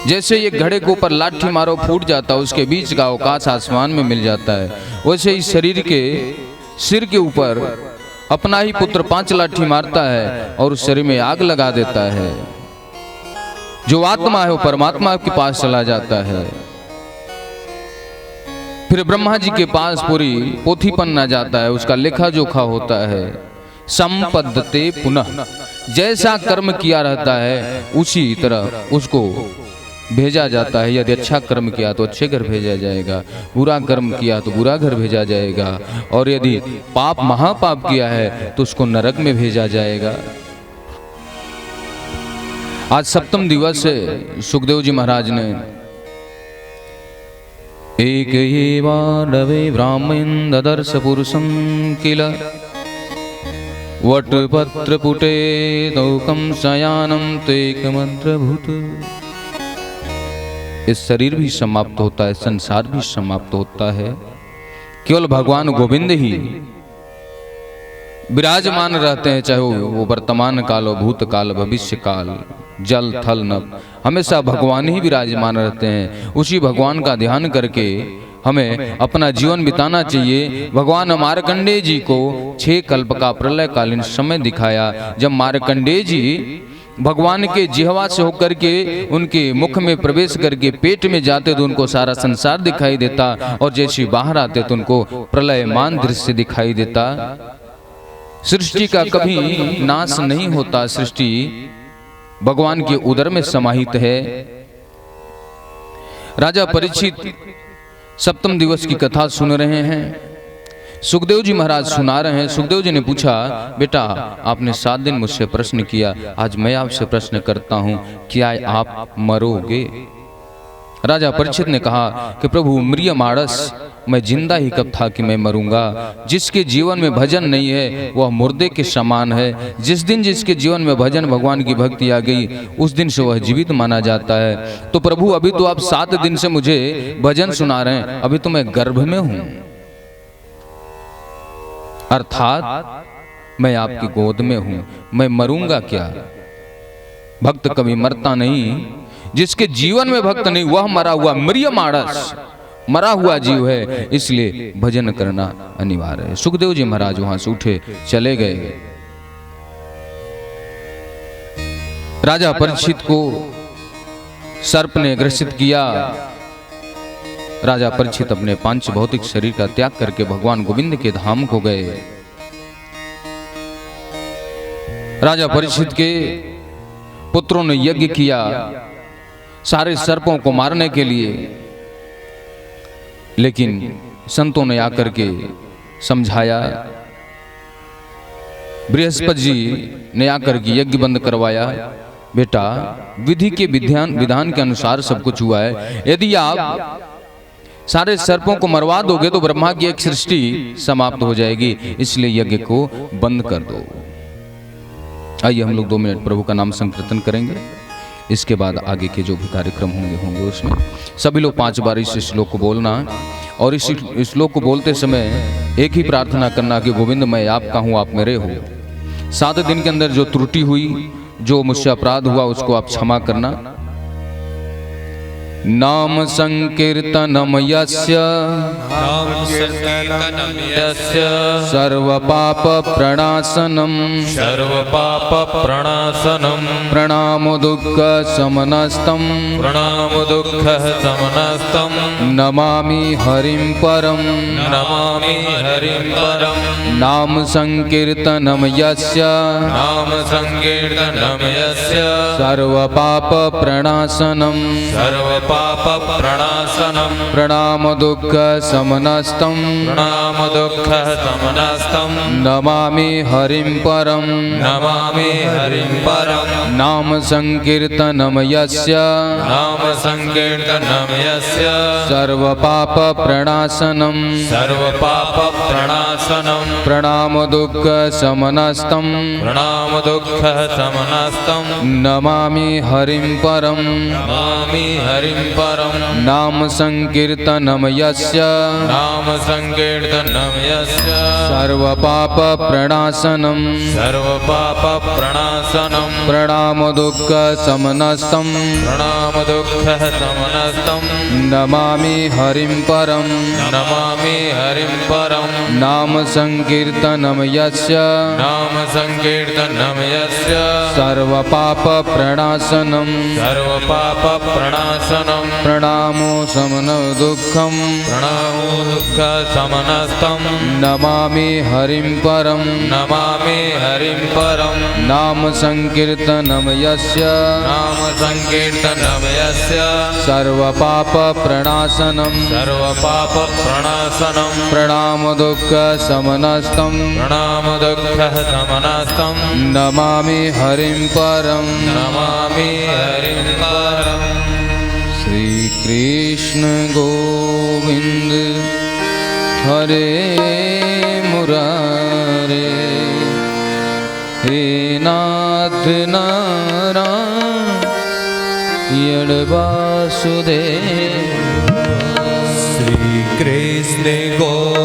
जैसे ये घड़े के ऊपर लाठी मारो फूट जाता है, उसके बीच का अवकाश आसमान में मिल जाता है, वैसे ही शरीर के सिर के ऊपर अपना ही पुत्र 5 लाठी मारता है और उस शरीर में आग लगा देता है। जो आत्मा है वो परमात्मा के पास चला जाता है। फिर ब्रह्मा जी के पास पूरी पोथी पन्ना जाता है, उसका लेखा जोखा होता है। संपद्यते पुनः, जैसा कर्म किया रहता है उसी तरह उसको भेजा जाता है। यदि अच्छा कर्म किया तो अच्छे घर भेजा जाएगा, बुरा कर्म किया तो बुरा घर भेजा जाएगा, और यदि पाप महापाप किया है तो उसको नरक में भेजा जाएगा। आज सप्तम दिवस है। सुखदेव जी महाराज ने एक ये मानवे ब्राह्मण ददर्श पुरुषम किल वटपत्र पुटे तौकम शयानम तेक मंत्रभूत। इस शरीर भी समाप्त होता है, संसार भी समाप्त होता है, केवल भगवान गोविंद ही विराजमान रहते हैं। चाहे वो वर्तमान काल हो, भूत काल, भविष्य काल, जल थल नभ, हमेशा भगवान ही विराजमान रहते हैं। उसी भगवान का ध्यान करके हमें अपना जीवन बिताना चाहिए। भगवान मार्कंडेय जी को 6 कल्प का प्रलय कालीन समय दिखाया, जब मार्कंडेय जी भगवान के जिह्वा से होकर के उनके मुख में प्रवेश करके पेट में जाते तो उनको सारा संसार दिखाई देता, और जैसे बाहर आते तो उनको प्रलयमान दृश्य दिखाई देता। सृष्टि का कभी नाश नहीं होता, सृष्टि भगवान के उदर में समाहित है। राजा परीक्षित सप्तम दिवस की कथा सुन रहे हैं। सुखदेव जी महाराज सुना रहे हैं। सुखदेव जी ने पूछा, बेटा आपने 7 दिन मुझसे प्रश्न किया, आज मैं आपसे प्रश्न करता हूं, क्या आप मरोगे? राजा परीक्षित ने कहा कि प्रभु म्रियमाणस, मैं जिंदा ही कब था कि मैं मरूंगा। जिसके जीवन में भजन नहीं है वह मुर्दे के समान है। जिस दिन जिसके जीवन में भजन भगवान की भक्ति आ गई उस दिन से वह जीवित माना जाता है। तो प्रभु अभी तो आप 7 दिन से मुझे भजन सुना रहे हैं, अभी तो मैं गर्भ में हूं, अर्थात मैं आपकी गोद में हूं, मैं मरूंगा क्या? भक्त कभी मरता नहीं। जिसके जीवन में भक्त नहीं वह मरा हुआ म्रियमाणस, मरा हुआ जीव है, इसलिए भजन करना अनिवार्य है। सुखदेव जी महाराज वहां से उठे चले गए। राजा परीक्षित को सर्प ने ग्रसित किया। राजा परीक्षित अपने 5 भौतिक शरीर का त्याग करके भगवान गोविंद के धाम को गए। राजा परीक्षित के पुत्रों ने यज्ञ किया सारे सर्पों को मारने के लिए, लेकिन संतों ने आकर के समझाया, बृहस्पति जी ने आकर के यज्ञ बंद करवाया। बेटा विधि के विधान के अनुसार सब कुछ हुआ है। यदि आप सारे सर्पों को मरवा दोगे तो ब्रह्मा की एक सृष्टि समाप्त हो जाएगी, इसलिए यज्ञ को बंद कर दो। आइए हम लोग 2 मिनट प्रभु का नाम संकीर्तन करेंगे। इसके बाद आगे के जो भी कार्यक्रम होंगे उसमें सभी लोग 5 बार इस श्लोक को बोलना, और इस श्लोक को बोलते समय एक ही प्रार्थना करना कि गोविंद मैं आपका हूँ, आप मेरे हो। 7 दिन के अंदर जो त्रुटि हुई, जो मुझसे अपराध हुआ, उसको आप क्षमा करना। नाम संकीर्तनम यस्य सर्व पाप प्रणाशनम प्रणामो दुःख समनस्तम नमामि हरिं परम नाम संकीर्तनम यस्य सर्व पाप प्रणाशनम प्रणाम दुःख समनस्तम नमामि हरिं परम नाम संकीर्तनम यस्य सर्व पाप प्रणाशनम प्रणाम दुःख समनस्तम नमामि नमामि हरिं परं नमामि हरिं परं नाम संकीर्तनं यस्य नाम संकीर्तनं यस्य सर्वपाप प्रणाशनं सर्वपाप प्रणाशनं प्रणाम दुःख समनस्तं प्रणाम दुःखः समनस्तं नमामि हरिं परं नमामि हरिं परं नाम संकीर्तनं यस्य नाम संकीर्तनं यस्य सर्वपाप प्रणाशनं सर्वपाप प्रणाशनं प्रणामो समनं दुःखं प्रणामो दुःख समनस्तं नमामि हरिं परं नमामि हरिं परं नाम संकीर्तनं यस्य नाम संकीर्तनं यस्य सर्वपाप प्रणाशनं सर्वपाप प्रणाशनं प्रणाम दुःख समनस्तं प्रणाम दुःखः समनस्तं नमामि हरिं परं नमामि हरिं परम् श्री कृष्ण गोविंद हरे मुरारे हे नाथ नारायण वासुदेव श्री कृष्ण गो